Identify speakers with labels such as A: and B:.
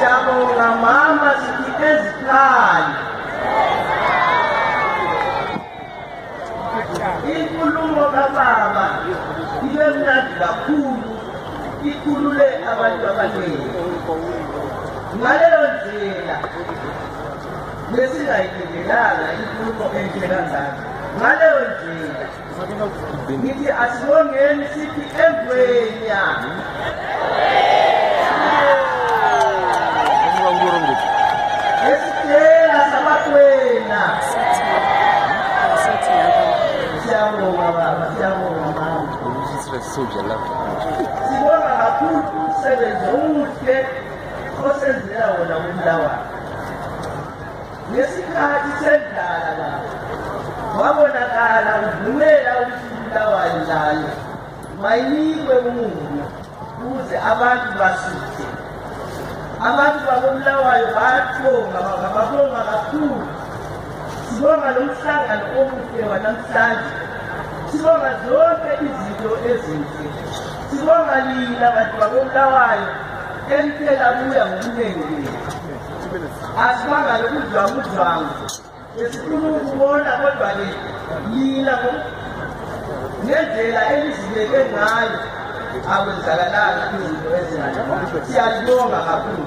A: Siyabonga mama sithi ezikhali. Inkulumo kababa ibe mnandi kakhulu, ikhulule abantu abaningi. Ngaleyo ndlela besingayilindelanga inkulumo enhle kangaka. Ngaleyo ndlela ngithi asibongeni sithi Engwenya. Esitela sabakwena. Siyabonga baba, siyabonga mama. Sibonga kakhulu umsebenzi omuhle osenzela wona uMlawana. Ngesikhathi sendlala baba wabonakala uvumela ukuthi uMlawana njalo mayinikwe umuntu ukuze abantu basuthe. Abantu bakoMlawana bathonga babonga kakhulu. Sibonga lo mhlangano omuhle wanamhlanje. Sibonga zonke izinto ezinhle. Sibonga lina bantu bakoMlawana emphela buya ngobunengi. Asibanga lokudlwangudlwangu. Esifuna ukubona kodwa ke lina ngendlela elizibeke ngayo akwenzakalanga izinto ezinjalo. Siyalibonga kakhulu.